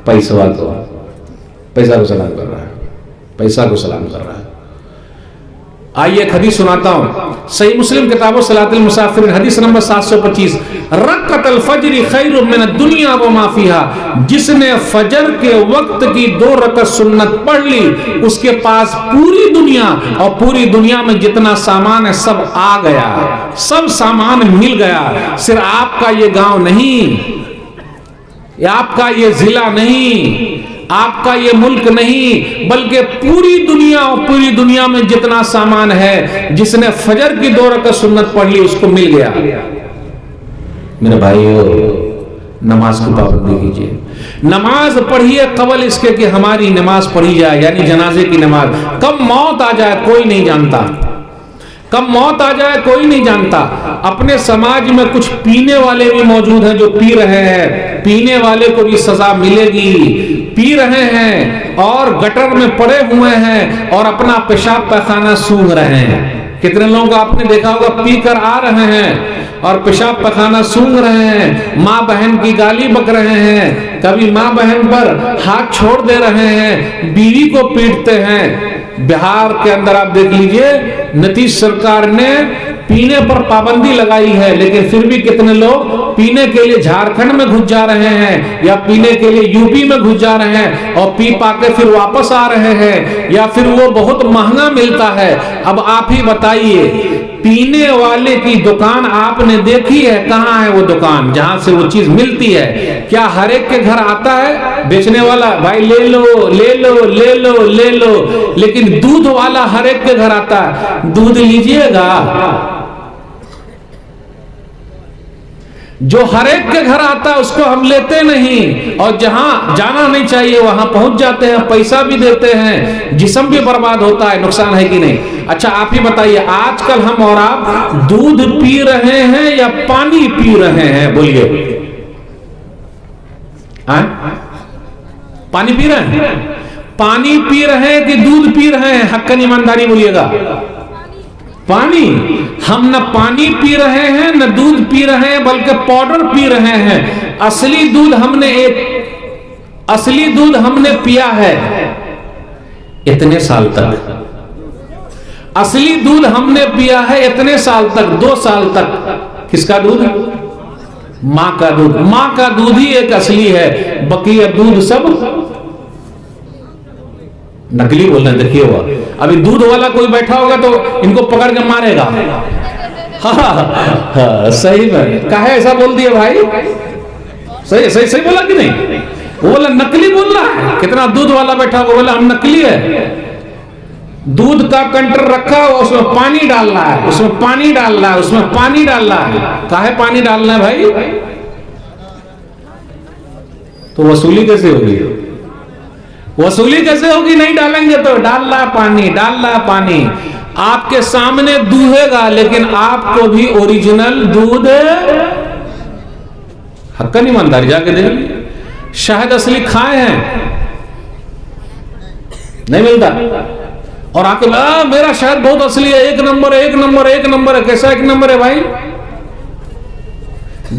पैसा को, पैसा को सलाम कर रहा है, पैसा को सलाम कर रहा है। आइए एक हदीस सुनाता हूं। सही मुस्लिम किताब सलातुल मुसाफिर हदीस नंबर 725। रक्अतुल फज्र खैरुम मिन दुनिया व मा फीहा। जिसने फजर के वक्त की 2 रकअत सुन्नत पढ़ ली उसके पास पूरी दुनिया और पूरी दुनिया में जितना सामान है सब आ गया, सब सामान मिल गया। सिर्फ आपका ये गांव नहीं, आपका ये जिला नहीं, आपका ये मुल्क नहीं, बल्कि पूरी दुनिया और पूरी दुनिया में जितना सामान है, जिसने फजर की 2 रकअत सुन्नत पढ़ ली उसको मिल गया। मेरे भाइयों नमाज की पाबंदी कीजिए, नमाज पढ़िए कबल इसके कि हमारी नमाज पढ़ी जाए, यानी जनाजे की नमाज। कब मौत आ जाए कोई नहीं जानता, कब मौत आ जाए कोई नहीं जानता। अपने समाज में कुछ पीने वाले भी मौजूद हैं जो पी रहे हैं, पीने वाले को भी सजा मिलेगी। पी रहे हैं और गटर में पड़े हुए हैं और अपना पेशाब पैखाना सूंघ रहे हैं। कितने लोगों को आपने देखा होगा पी कर आ रहे हैं और पेशाब पखाना सूंघ रहे हैं, माँ बहन की गाली बक रहे हैं, कभी माँ बहन पर हाथ छोड़ दे रहे हैं, बीवी को पीटते हैं। बिहार के अंदर आप देख लीजिए, नीतीश सरकार ने पीने पर पाबंदी लगाई है, लेकिन फिर भी कितने लोग पीने के लिए झारखंड में घुस जा रहे हैं या पीने के लिए यूपी में घुस जा रहे हैं और पी पाके फिर वापस आ रहे हैं, या फिर वो बहुत महंगा मिलता है। अब आप ही बताइए, पीने वाले की दुकान आपने देखी है? कहाँ है वो दुकान जहां से वो चीज मिलती है? क्या हर एक के घर आता है बेचने वाला, भाई ले लो ले लो ले लो ले लो? लेकिन दूध वाला हर एक के घर आता है, दूध लीजिएगा? जो हर एक के घर आता है उसको हम लेते नहीं, और जहां जाना नहीं चाहिए वहां पहुंच जाते हैं, पैसा भी देते हैं, जिस्म भी बर्बाद होता है। नुकसान है कि नहीं? अच्छा आप ही बताइए, आजकल हम और आप दूध पी रहे हैं या पानी पी रहे हैं? बोलिए, पानी पी रहे हैं? पानी पी रहे हैं कि दूध पी रहे हैं? हक्कन ईमानदारी बोलिएगा। पानी। हम न पानी पी रहे हैं न दूध पी रहे हैं, बल्कि पाउडर पी रहे हैं। असली दूध हमने पिया है इतने साल तक, असली दूध हमने पिया है इतने साल तक, 2 साल तक। किसका दूध? मां का दूध। मां का दूध ही एक असली है, बकिया दूध सब नकली बोल रहे हैं। देखिए हुआ, अभी दूध वाला कोई बैठा होगा तो इनको पकड़ के मारेगा। हाँ, सही में काहे ऐसा बोल दिया भाई? सही सही सही बोला कि नहीं? वो बोला नकली बोल रहा है। कितना दूध वाला बैठा होगा, बोला हम नकली है। दूध का कंटर रखा हुआ, उसमें पानी डाल रहा है, उसमें पानी डाल रहा है, उसमें पानी डाल रहा है। काहे पानी डालना है भाई? तो वसूली कैसे होगी? वसूली कैसे होगी? नहीं डालेंगे तो। डाल रहा पानी, डाल रहा पानी, आपके सामने दूहेगा, लेकिन आपको भी ओरिजिनल दूध हक्कन ईमानदारी जाके देख। शायद असली खाए हैं, नहीं मिलता, और आके मेरा शायद बहुत असली है, 1 नंबर है, 1 नंबर है, 1 नंबर है। कैसा 1 नंबर है भाई?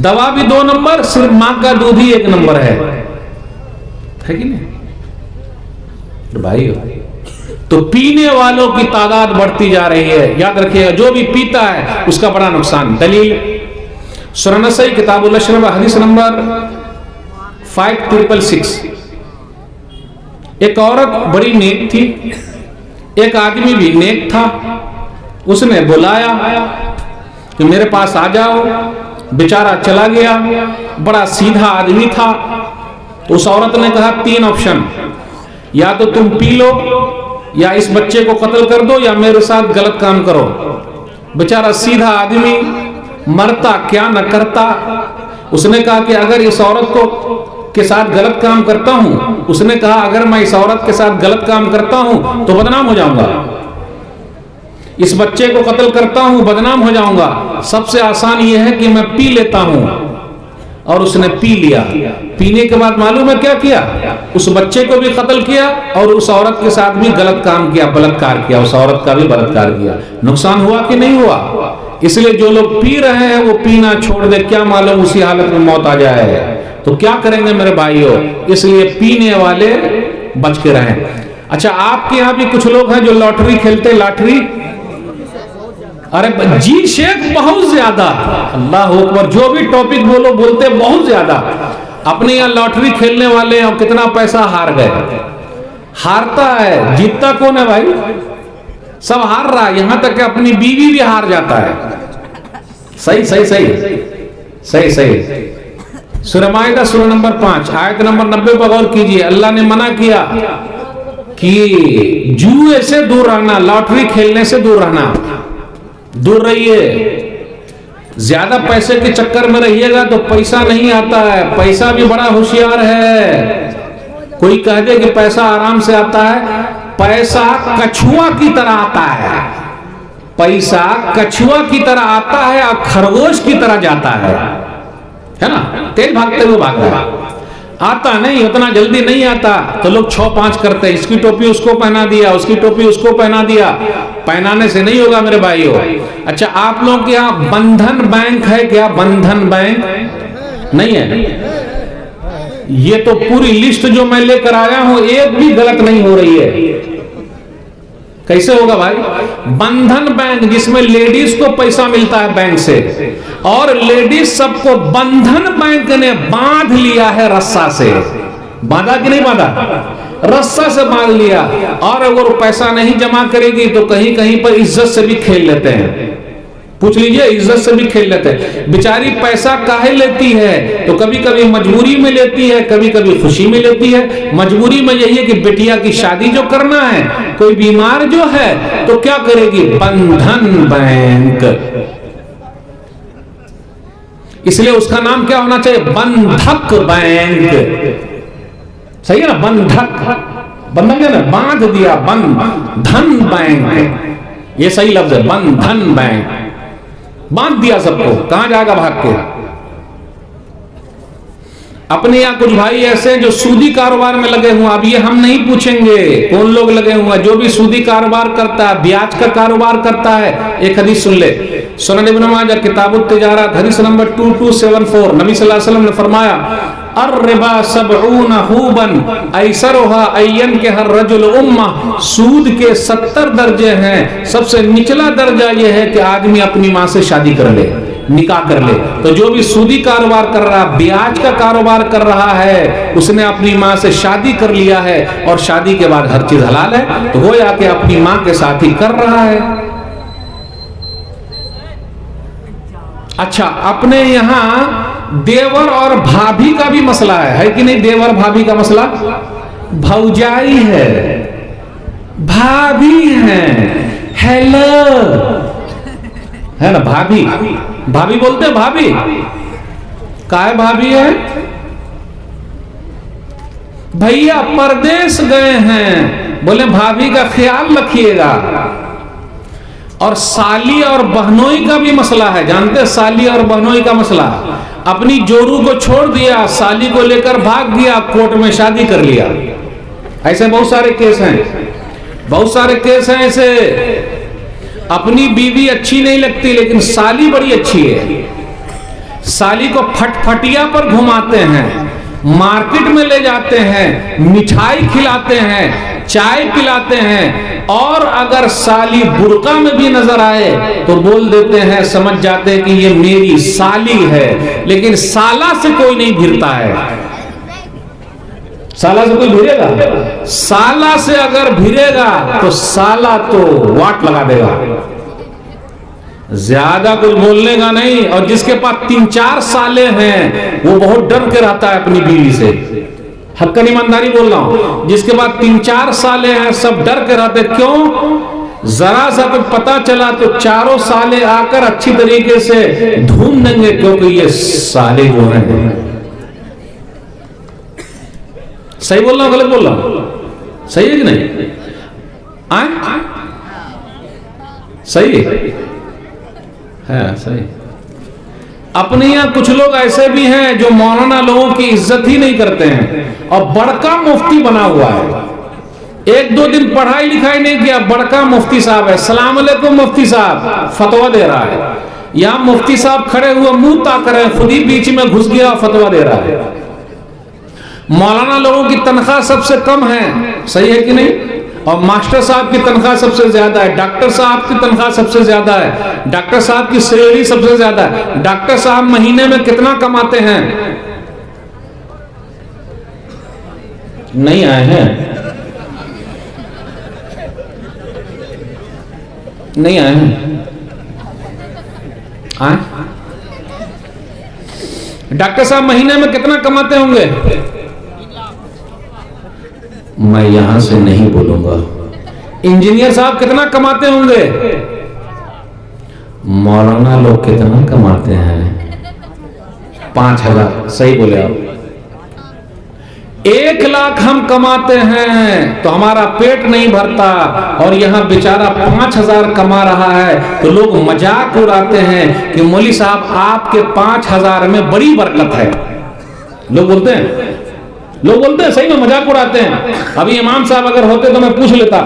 दवा भी 2 नंबर, सिर्फ मां का दूध ही 1 नंबर है कि नहीं भाई? तो पीने वालों की तादाद बढ़ती जा रही है, याद रखिएगा। जो भी पीता है उसका बड़ा नुकसान। दलील सूरह नसई किताबुल अशरब हदीस नंबर 5666। एक औरत बड़ी नेक थी, एक आदमी भी नेक था। उसने बुलाया कि मेरे पास आ जाओ। बेचारा चला गया, बड़ा सीधा आदमी था। तो उस औरत ने कहा 3 ऑप्शन, या तो तुम पी लो, या इस बच्चे को कत्ल कर दो, या मेरे साथ गलत काम करो। बेचारा सीधा आदमी, मरता क्या न करता। उसने कहा कि अगर इस औरत को के साथ गलत काम करता हूं, उसने कहा अगर मैं इस औरत के साथ गलत काम करता हूं तो बदनाम हो जाऊंगा, इस बच्चे को कत्ल करता हूं बदनाम हो जाऊंगा, सबसे आसान यह है कि मैं पी लेता हूं। और उसने पी लिया। पीने के बाद मालूम है क्या किया? उस बच्चे को भी कत्ल किया और उस औरत के साथ भी गलत काम किया, बलात्कार किया, उस औरत का भी बलात्कार किया। नुकसान हुआ कि नहीं हुआ? इसलिए जो लोग पी रहे हैं वो पीना छोड़ दे, क्या मालूम उसी हालत में मौत आ जाए। तो क्या करेंगे मेरे भाइयों? इसलिए पीने वाले बच के रहें। अच्छा, आपके यहाँ भी कुछ लोग हैं जो लॉटरी खेलते, लॉटरी, अरे जी शेख बहुत ज्यादा, अल्लाह अकबर, जो भी टॉपिक बोलो बोलते बहुत ज्यादा। अपने यहाँ लॉटरी खेलने वाले और कितना पैसा हार गए। हारता है, जीतता कौन है भाई? सब हार रहा है, यहां तक कि अपनी बीवी भी हार जाता है। सही सही सही सही सही। सूरह माइदा सूरह नंबर 5 आयत नंबर 90 पर गौर कीजिए। अल्लाह ने मना किया कि जुए से दूर रहना, लॉटरी खेलने से दूर रहना, दूर रहिए। ज्यादा पैसे के चक्कर में रहिएगा तो पैसा नहीं आता है। पैसा भी बड़ा होशियार है। कोई कह दे कि पैसा आराम से आता है, पैसा कछुआ की तरह आता है। पैसा कछुआ की तरह आता है और खरगोश की तरह जाता है ना, तेज भागते हुए भाग रहा है। आता नहीं, उतना जल्दी नहीं आता, तो लोग 6-5 करते हैं, इसकी टोपी उसको पहना दिया, उसकी टोपी उसको पहना दिया। पहनाने से नहीं होगा मेरे भाइयों। अच्छा, आप लोग के यहाँ बंधन बैंक है क्या? बंधन बैंक नहीं है? ये तो पूरी लिस्ट जो मैं लेकर आया हूं एक भी गलत नहीं हो रही है। कैसे होगा भाई? बंधन बैंक, जिसमें लेडीज को पैसा मिलता है बैंक से, और लेडीज सबको बंधन बैंक ने बांध लिया है रस्सा से। बांधा कि नहीं बांधा? रस्सा से बांध लिया। और अगर पैसा नहीं जमा करेगी तो कहीं कहीं पर इज्जत से भी खेल लेते हैं। पूछ लीजिए, इज्जत से भी खेल लेते हैं। बेचारी पैसा काहे लेती है? तो कभी कभी मजबूरी में लेती है, कभी कभी खुशी में लेती है। मजबूरी में यही है कि बेटिया की शादी जो करना है, कोई बीमार जो है, तो क्या करेगी? बंधन बैंक। इसलिए उसका नाम क्या होना चाहिए? बंधक बैंक। सही है ना? बंधक, बंधक है ना, बांध दिया। बंधन बैंक, ये सही लफ्ज है, बंधन बैंक। बांध दिया सबको, कहां जाएगा भाग के? अपने यहाँ कुछ भाई ऐसे जो सूदी कारोबार में लगे हुए। अब ये हम नहीं पूछेंगे कौन लोग लगे हुए, जो भी सूदी कारोबार करता है, ब्याज का कारोबार करता है। एक हदीस सुन ले, सुनन इब्न माजा किताबुत तिजारत हदीस नंबर 2274, नबी सल्लल्लाहु अलैहि वसल्लम ने फरमाया, अर्रिबा 70 हुबन ऐसरुहा अय्यन के हर रजुल उम्मा। सूद के 70 दर्जे हैं। सबसे निचला दर्जा यह है कि आदमी अपनी माँ से शादी कर ले, निकाह कर ले। तो जो भी सूदी कारोबार कर रहा, ब्याज का कारोबार कर रहा है, उसने अपनी माँ से शादी कर लिया है, और शादी के बाद हर चीज हलाल है, तो वो आके अपनी माँ के साथ ही कर रहा है। अच्छा, अपने यहाँ देवर और भाभी का भी मसला है कि नहीं? देवर भाभी का मसला, भौजाई है, भाभी है, हेलो है ना, भाभी। भाभी बोलते हैं, भाभी काहे भाभी है? भैया परदेश गए हैं, बोले भाभी का ख्याल रखिएगा। और साली और बहनोई का भी मसला है, जानते हैं? साली और बहनोई का मसला। अपनी जोरू को छोड़ दिया, साली को लेकर भाग गया, कोर्ट में शादी कर लिया। ऐसे बहुत सारे केस हैं, बहुत सारे केस हैं ऐसे। अपनी बीवी अच्छी नहीं लगती, लेकिन साली बड़ी अच्छी है। साली को फटफटिया पर घुमाते हैं, मार्केट में ले जाते हैं, मिठाई खिलाते हैं, चाय पिलाते हैं, और अगर साली बुर्का में भी नजर आए तो बोल देते हैं, समझ जाते हैं कि ये मेरी साली है। लेकिन साला से कोई नहीं भिड़ता है। साला से कोई भिड़ेगा? साला से अगर भिड़ेगा तो साला तो वाट लगा देगा, ज्यादा कुछ बोलने का नहीं। और जिसके पास 3-4 साले हैं, वो बहुत डर के रहता है अपनी बीवी से। हक्कन ईमानदारी बोल रहा हूं। जिसके बाद 3-4 साले हैं, सब डर के रहते। क्यों? जरा सा कुछ पता चला तो चारों साले आकर अच्छी तरीके से ढूंढ देंगे, क्योंकि ये साले जो हैं। सही बोल रहा हूं, गलत बोल रहा हूं? सही है कि नहीं? आए? सही है, सही। अपने यहाँ कुछ लोग ऐसे भी हैं जो मौलाना लोगों की इज्जत ही नहीं करते हैं, और बड़का मुफ्ती बना हुआ है। 1-2 दिन पढ़ाई लिखाई नहीं किया, बड़का मुफ्ती साहब है। सलाम अलैकुम मुफ्ती साहब, फतवा दे रहा है। यहाँ मुफ्ती साहब खड़े हुए मुंह ताक रहे हैं, खुद ही बीच में घुस गया, फतवा दे रहा है। मौलाना लोगों की तनख्वाह सबसे कम है, सही है कि नहीं? और मास्टर साहब की तनख्वाह सबसे ज्यादा है, डॉक्टर साहब की तनख्वाह सबसे ज्यादा है, डॉक्टर साहब की सैलरी सबसे ज्यादा है। डॉक्टर साहब महीने में कितना कमाते हैं? नहीं आए हैं? नहीं आए हैं? आए? डॉक्टर साहब महीने में कितना कमाते होंगे? मैं यहां से नहीं बोलूंगा। इंजीनियर साहब कितना कमाते होंगे? मौलाना लोग कितना कमाते हैं? 5000। सही बोले आप। 1 लाख हम कमाते हैं तो हमारा पेट नहीं भरता, और यहां बेचारा 5000 कमा रहा है, तो लोग मजाक उड़ाते हैं कि मौली साहब आपके 5000 में बड़ी बरकत है। लोग बोलते हैं लोग बोलते हैं, सही में मजाक उड़ाते हैं। अभी इमाम साहब अगर होते तो मैं पूछ लेता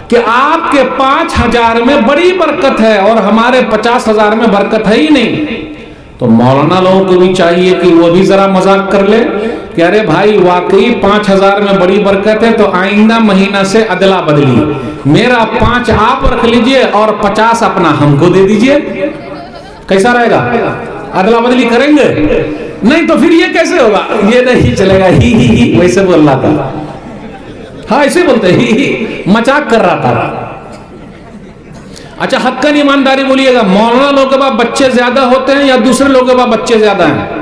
कि आपके 5,000 में बड़ी बरकत है और हमारे 50,000 में बरकत है ही नहीं। तो मौलाना लोगों को भी चाहिए कि वो भी जरा मजाक कर ले कि अरे भाई वाकई 5,000 में बड़ी बरकत है, तो आइंदा महीना से अदला बदली, मेरा 5 आप रख लीजिए और 50 अपना हमको दे दीजिए। कैसा रहेगा? अदला बदली करेंगे? नहीं तो फिर ये कैसे होगा? ये नहीं चलेगा। ही वैसे बोल रहा था। हाँ ऐसे बोलते ही मजाक कर रहा था। अच्छा हक्कन ईमानदारी बोलिएगा, मौलाना लोगों के पास बच्चे ज्यादा होते हैं या दूसरे लोगों के पास बच्चे ज्यादा हैं?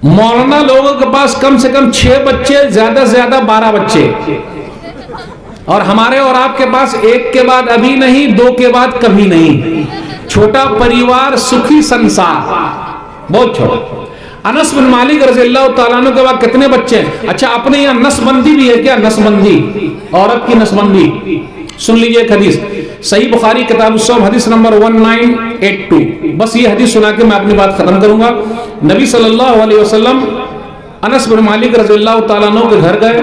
मौलाना लोगों के पास कम से कम 6 बच्चे, ज्यादा से ज्यादा 12 बच्चे, और हमारे और आपके पास एक के बाद अभी नहीं, 2 के बाद कभी नहीं। छोटा परिवार, सुखी संसार, बहुत छोटा। अनस बिन मालिक रज़ियल्लाहु ताला अन्हु के बाद कितने बच्चे हैं? अच्छा अपने यहाँ नसबंदी भी है क्या? नसबंदी, औरत की नसबंदी। सुन लीजिए एक हदीस, सही बुखारी किताब उस्सौम हदीस नंबर 1982। बस ये हदीस सुना के मैं अपनी बात खत्म करूंगा। नबी सल्लल्लाहु अलैहि वसल्लम अनस बिन मालिक रज़ियल्लाहु ताला अन्हु के घर गए,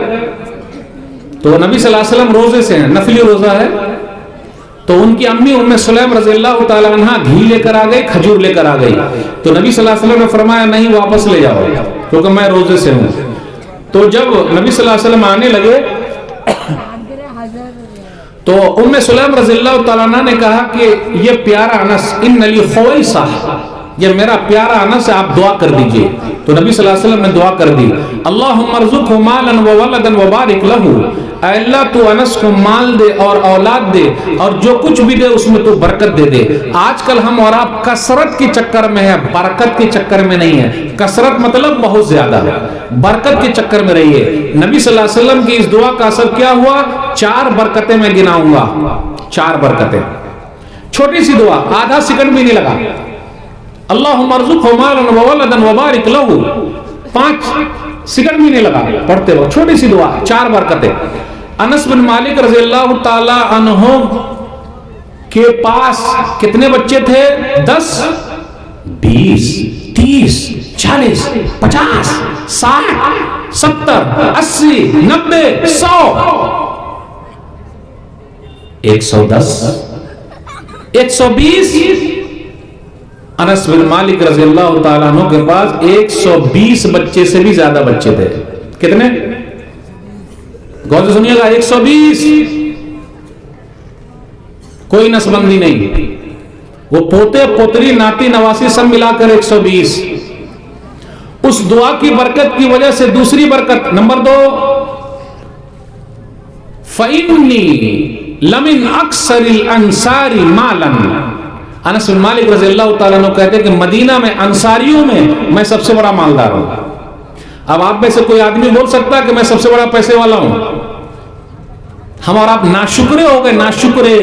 तो नबी सल्लल्लाहु अलैहि वसल्लम रोजे से हैं, नफली रोजा है। तो उनकी अम्मी उम्मे सुलैम रज़ियल्लाहु ताला अन्हा घी लेकर आ गई, खजूर लेकर आ गई। तो नबी सल्लल्लाहु अलैहि वसल्लम ने फरमाया नहीं, वापस ले जाओ क्योंकि मैं रोजे से हूं। तो जब नबी सल्लल्लाहु अलैहि वसल्लम आने लगे तो उम्मे सुलैम रज़ियल्लाहु ताला अन्हा ने कहा कि ये प्यारा अनस, इन्नली ख़ुवैसा, ये मेरा प्यारा अनस है, आप दुआ कर दीजिए। तो नबी सल्लल्लाहु अलैहि वसल्लम ने दुआ कर दी, अल्लाहुम्मा अर्ज़ुक़हु मालन व वलदन व बारिक लहू, अल्लाह तू अनस को माल दे और औलाद दे, और जो कुछ भी दे उसमें तू बरकत दे दे। आजकल हम और आप कसरत के चक्कर में है, बरकत के चक्कर में नहीं है। कसरत मतलब बहुत ज्यादा, बरकत के चक्कर में रहिए। नबी सल्लल्लाहु अलैहि वसल्लम की इस दुआ का असर क्या हुआ? 4 बरकतें मैं गिनाऊंगा, 4 बरकतें, छोटी सी दुआ, आधा सेकंड भी नहीं लगा। अल्लाहुम्मा अर्ज़ुक़हु मालन व वलदन व बारिक लहू, 5 सेकंड भी नहीं लगा पढ़ते वक्त, छोटी सी दुआ, 4 बरकतें। अनस बिन मालिक रज़ियल्लाहु ताला अन्हु के पास कितने बच्चे थे? 10, 20, 30, 40, 50, 60, 70, 80, 90, 100, 110, 120। अनस बिन मालिक रज़ियल्लाहु ताला अन्हु के पास 120 बच्चे से भी ज्यादा बच्चे थे। कितने? गौर से सुनिएगा, 120। कोई नसबंदी नहीं, वो पोते पोतरी नाती नवासी सब मिलाकर 120। उस दुआ की बरकत की वजह से दूसरी बरकत नंबर 2, फ़इन्नी लमिन अक्सरिल अंसारी मालन। अनस बिन मालिक रज़ियल्लाहु ताला अन्हु कहते हैं कि मदीना में अंसारियों में मैं सबसे बड़ा मालदार हूं। अब आप में से कोई आदमी बोल सकता है कि मैं सबसे बड़ा पैसे वाला हूं? हम और आप नाशुक्रे हो गए, नाशुक्रे।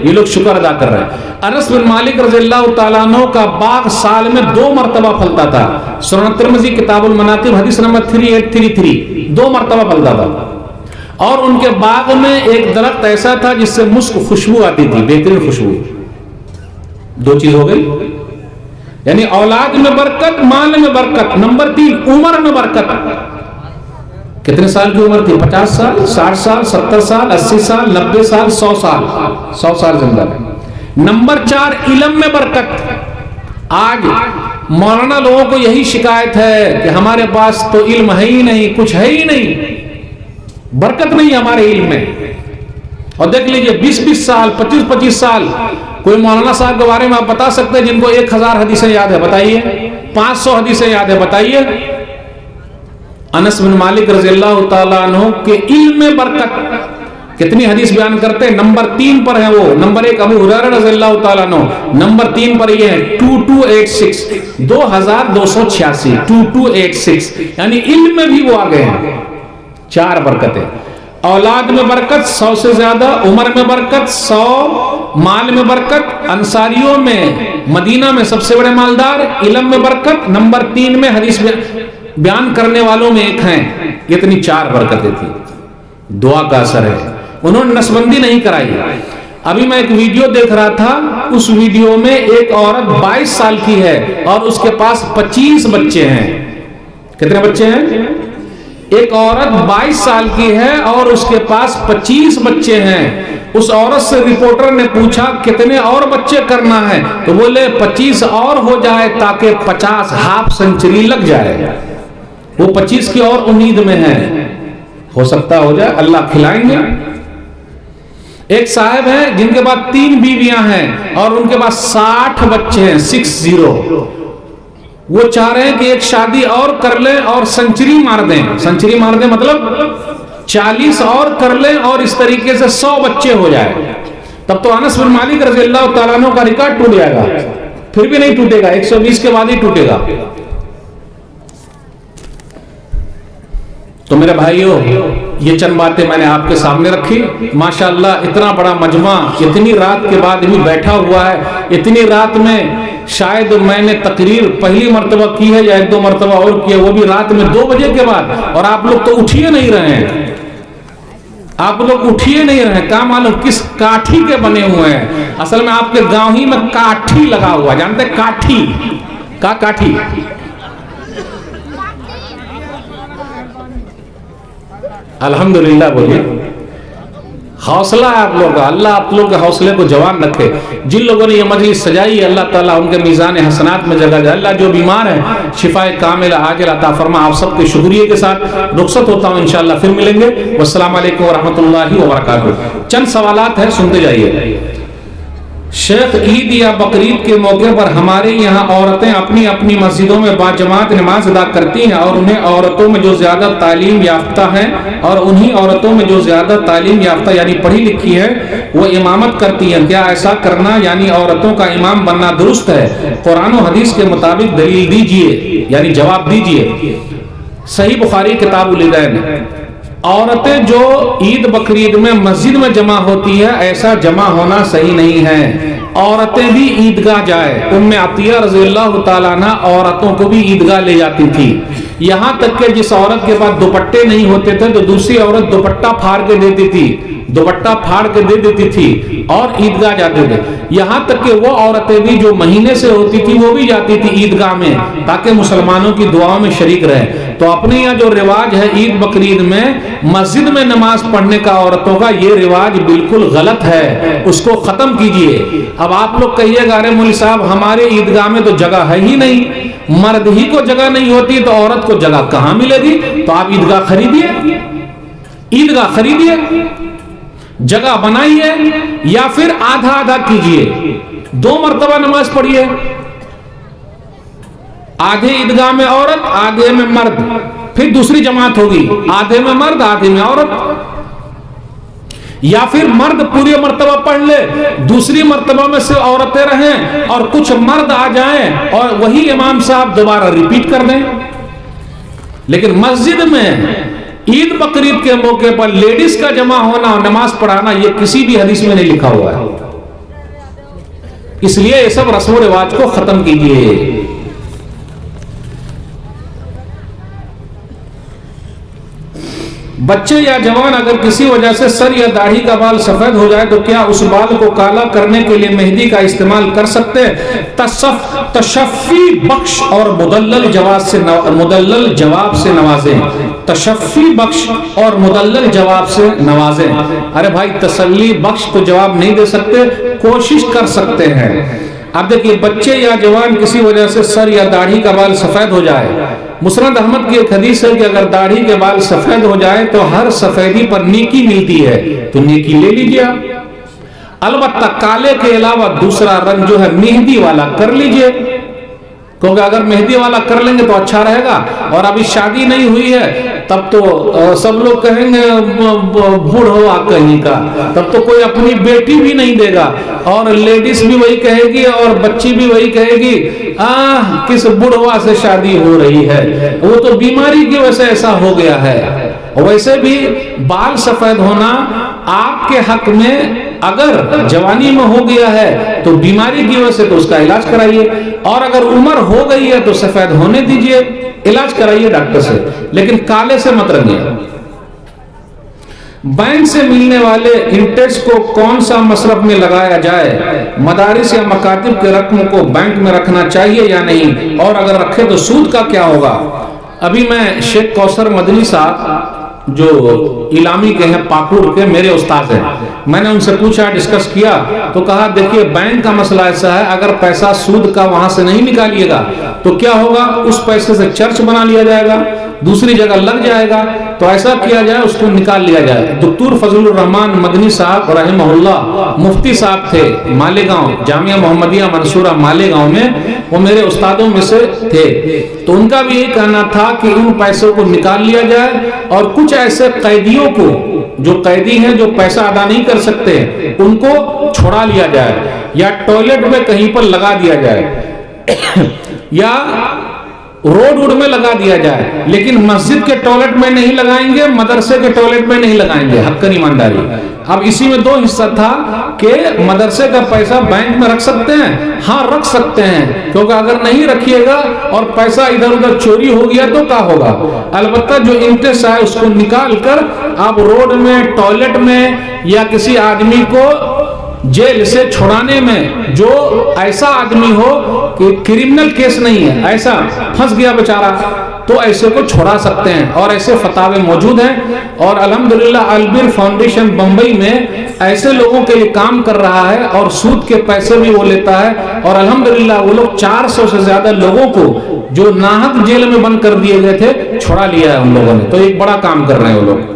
ये लोग शुक्र अदा कर रहे हैं। अनस बिन मालिक रज़ियल्लाहु ताला अन्हु का बाग साल में 2 मरतबा फलता था। सुनन तिर्मिज़ी किताबुल मनाकिब हदीस नंबर 3833, 2 मरतबा फलता था। और उनके बाग में एक दरख्त ऐसा था जिससे मुस्क खुशबू आती थी, बेहतरीन खुशबू। 2 चीज हो गई, यानी औलाद में बरकत, माल में बरकत। नंबर 3, उम्र में बरकत। कितने साल की उम्र थी? 50 साल, 60 साल, 70 साल, 80 साल, 90 साल, 100 साल, 100 साल जिंदा है। नंबर 4, इल्म में बरकत। आज मौलाना लोगों को यही शिकायत है कि हमारे पास तो इल्म है ही नहीं, कुछ है ही नहीं, बरकत नहीं हमारे इल्म में। और देख लीजिए 20-20 साल, 25-25 साल, कोई मौलाना साहब के बारे में आप बता सकते हैं जिनको 1000 हदीसें याद है? बताइए। 500 हदीसें याद है? बताइए। अनस बिन मालिक रज़ियल्लाहु ताला अन्हु के इल्म में बरकत। कितनी हदीस बयान करते हैं? नंबर 3 पर है वो। नंबर 1 अबू हुरैरा रज़ियल्लाहु ताला अन्हु, नंबर 3 पर ये है 2286, 2286, 2286, यानी इल्म में भी वो आ गए हैं। 4 बरकतें। औलाद में बरकत 100 से ज्यादा, उम्र में बरकत 100, माल में बरकत, अंसारियों में मदीना में सबसे बड़े मालदार, इल्म में बरकत, नंबर 3 में हदीस बयान करने वालों में एक हैं। इतनी 4 बरकतें थी। दुआ का असर है। उन्होंने नसबंदी नहीं कराई। अभी मैं एक वीडियो देख रहा था, उस वीडियो में एक औरत 22 साल की है और उसके पास 25 बच्चे हैं। कितने बच्चे हैं? एक औरत 22 साल की है और उसके पास 25 बच्चे हैं। उस औरत से रिपोर्टर ने पूछा कितने और बच्चे करना है, तो बोले 25 और हो जाए ताकि 50 हाफ सेंचुरी लग जाए। वो 25 की और उम्मीद में है, हो सकता हो जाए, अल्लाह खिलाएंगे। एक साहब हैं जिनके पास 3 बीवियां हैं और उनके पास 60 बच्चे हैं, 60। वो चाह रहे हैं कि एक शादी और कर लें और सेंचुरी मार दें। सेंचुरी मार दें मतलब 40 और कर लें और इस तरीके से 100 बच्चे हो जाए। तब तो अनस बिन मालिक रज़ी अल्लाह तआला अन्हु का रिकॉर्ड टूट जाएगा। फिर भी नहीं टूटेगा, 120 के बाद ही टूटेगा। तो मेरे भाइयों, ये चंद बातें मैंने आपके सामने रखी। माशाअल्लाह इतना बड़ा मजमा इतनी रात के बाद भी बैठा हुआ है। इतनी रात में शायद मैंने तकरीर पहली मर्तबा की है या 1-2 मर्तबा और की है, वो भी रात में 2 बजे के बाद। और आप लोग तो उठिए नहीं रहे हैं, आप लोग उठिए नहीं रहे हैं। क्या मालूम किस काठी के बने हुए हैं। असल में आपके गांव ही में काठी लगा हुआ, जानते हैं काठी का? काठी अल्हम्दुलिल्लाह बोलिए। हौसला है आप लोगों का, अल्लाह आप लोगों के हौसले को जवान रखे। जिन लोगों ने ये मजलिस सजाई है, अल्लाह ताला उनके मीज़ान हसनात में जगह जाए। अल्लाह जो बीमार है शिफाए कामिला आजिल अता फरमा। आप सबके शुक्रिया के साथ रुखसत होता हूँ, इंशाअल्लाह फिर मिलेंगे। वस्सलामु अलैकुम वरहमतुल्लाहि वबरकातुहू। चंद सवालात हैं, सुनते जाइए। शेख, ईद या बकरीद के मौके पर हमारे यहाँ औरतें अपनी अपनी मस्जिदों में बाजमात नमाज अदा करती हैं और उन्हें औरतों में जो ज्यादा तालीम याफ्ता हैं और उन्हीं औरतों में जो ज्यादा तालीम याफ्ता यानी पढ़ी लिखी है वो इमामत करती हैं। क्या ऐसा करना यानी औरतों का इमाम बनना दुरुस्त है? कुरान और हदीस के मुताबिक दलील दीजिए, यानी जवाब दीजिए। सही बुखारी किताब उल ईदैन। औरतें जो ईद बकरीद में मस्जिद में जमा होती है, ऐसा जमा होना सही नहीं है। औरतें भी ईदगाह जाए। उम्मे अतिया रज़ी अल्लाह तआला अन्हा औरतों को भी ईदगाह ले जाती थी। यहाँ तक कि जिस औरत के पास दुपट्टे नहीं होते थे तो दूसरी औरत दुपट्टा फाड़ के देती थी, दुपट्टा फाड़ के दे देती थी और ईदगाह जाते थे। यहाँ तक कि वो औरतें भी जो महीने से होती थी वो भी जाती थी ईदगाह में ताकि मुसलमानों की दुआओं में शरीक रहे। तो अपने यहाँ जो रिवाज है ईद बकरीद में मस्जिद में नमाज पढ़ने का औरतों का, ये रिवाज बिल्कुल गलत है, उसको खत्म कीजिए। अब आप लोग कहिएगा अरे मौलवी साहब हमारे ईदगाह में तो जगह है ही नहीं, मर्द ही को जगह नहीं होती तो औरत को जगह कहां मिलेगी? तो आप ईदगाह खरीदिए, ईदगाह खरीदिए, जगह बनाइए या फिर आधा आधा कीजिए, 2 मर्तबा नमाज पढ़िए। आधे ईदगाह में औरत, आधे में मर्द, फिर दूसरी जमात होगी, आधे में मर्द आधे में औरत। या फिर मर्द पूरी मर्तबा पढ़ ले, दूसरी मर्तबा में से औरतें रहें और कुछ मर्द आ जाएं और वही इमाम साहब दोबारा रिपीट कर दें। लेकिन मस्जिद में ईद बकरीद के मौके पर लेडीज का जमा होना और नमाज पढ़ाना, ये किसी भी हदीस में नहीं लिखा हुआ है। इसलिए ये सब रस्म रिवाज को खत्म कीजिए। बच्चे या जवान अगर किसी वजह से सर या दाढ़ी का बाल सफेद हो जाए तो क्या उस बाल को काला करने के लिए मेहंदी का इस्तेमाल कर सकते हैं? तशफ़ी बख्श और मुदल्लल जवाब से नवाजें। तशफ़ी बख्श और मुदल्लल जवाब से नवाजें। अरे भाई तसल्ली बख्श तो जवाब नहीं दे सकते, कोशिश कर सकते हैं। अब देखिए, बच्चे या जवान किसी वजह से सर या दाढ़ी का बाल सफेद हो जाए, मुस्नद अहमद की एक हदीस है कि अगर दाढ़ी के बाल सफेद हो जाए तो हर सफेदी पर नेकी मिलती है, तो नेकी ले लीजिए। अलबत्ता काले के अलावा दूसरा रंग जो है मेहंदी वाला कर लीजिए, क्योंकि अगर मेहंदी वाला कर लेंगे तो अच्छा रहेगा। और अभी शादी नहीं हुई है तब तो सब लोग कहेंगे बूढ़ हुआ कहीं का, तब तो कोई अपनी बेटी भी नहीं देगा और लेडीज भी वही कहेगी और बच्ची भी वही कहेगी किस बुढ़वा से शादी हो रही है, वो तो बीमारी की वजह से ऐसा हो गया है। वैसे भी बाल सफेद होना आपके हक में, अगर जवानी में हो गया है तो बीमारी की वजह से तो उसका इलाज कराइए, और अगर उम्र हो गई है तो सफेद होने दीजिए, इलाज कराइए डॉक्टर से, लेकिन काले से मत रंगिए। बैंक से मिलने वाले इंटरेस्ट को कौन सा मसरफ में लगाया जाए? मदारिस या मकातिब के रकम को बैंक में रखना चाहिए या नहीं, और अगर रखे तो सूद का क्या होगा? अभी मैं शेख कौसर मदनी साहब जो इलामी के हैं, पाकुड़ के, मेरे उस्ताद हैं, मैंने उनसे पूछा, डिस्कस किया, तो कहा देखिए बैंक का मसला ऐसा है, अगर पैसा सूद का वहां से नहीं निकालिएगा तो क्या होगा, उस पैसे से चर्च बना लिया जाएगा, दूसरी जगह लग जाएगा, तो ऐसा किया जाए उसको निकाल लिया जाए। डॉक्टर फजलुर रहमान मदनी साहब रहमहुल्लाह मुफ्ती साहब थे मालेगांव, जामिया मोहम्मदिया मंसूरा मालेगांव में, वो मेरे उस्तादों में से थे। तो उनका भी यही कहना था कि उन पैसों को निकाल लिया जाए और कुछ ऐसे कैदियों को, जो कैदी हैं जो पैसा अदा नहीं कर सकते, उनको छोड़ा लिया जाए या टॉयलेट में कहीं पर लगा दिया जाए या रोड वोड में लगा दिया जाए, लेकिन मस्जिद के टॉयलेट में नहीं लगाएंगे, मदरसे के टॉयलेट में नहीं लगाएंगे, हक्कन ईमानदारी। अब इसी में दो हिस्सा था कि मदरसे का पैसा बैंक में रख सकते हैं, हाँ रख सकते हैं, क्योंकि अगर नहीं रखिएगा और पैसा इधर उधर चोरी हो गया तो क्या होगा। अलबत्ता जो इंटरेस्ट है उसको निकाल कर आप रोड में, टॉयलेट में या किसी आदमी को जेल से छुड़ाने में, जो ऐसा आदमी हो कि क्रिमिनल केस नहीं है, ऐसा फंस गया बेचारा, तो ऐसे को छोड़ा सकते हैं और ऐसे फतावे मौजूद हैं। और अल्हम्दुलिल्लाह अलबीर फाउंडेशन बंबई में ऐसे लोगों के लिए काम कर रहा है और सूद के पैसे भी वो लेता है, और अल्हम्दुलिल्लाह वो लोग 400 से ज्यादा लोगों को जो नाहक जेल में बंद कर दिए गए थे, छोड़ा लिया है उन लोगों ने। तो एक बड़ा काम कर रहे हैं वो लोग।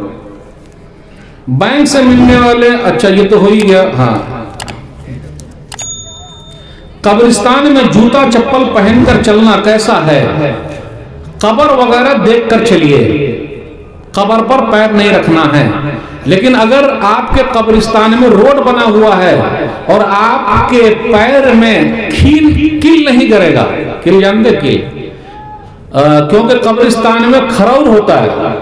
बैंक से मिलने वाले, अच्छा ये तो हो ही गया। हाँ, कब्रिस्तान में जूता चप्पल पहनकर चलना कैसा है? कब्र वगैरह देखकर चलिए, कब्र पर पैर नहीं रखना है। लेकिन अगर आपके कब्रिस्तान में रोड बना हुआ है और आपके पैर में कील नहीं गिरेगा, कील जानते कील, क्योंकि कब्रिस्तान में खरौर होता है,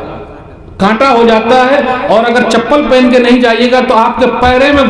कांटा हो जाता है, और अगर चप्पल पहन के नहीं जाइएगा तो आपके पैरे में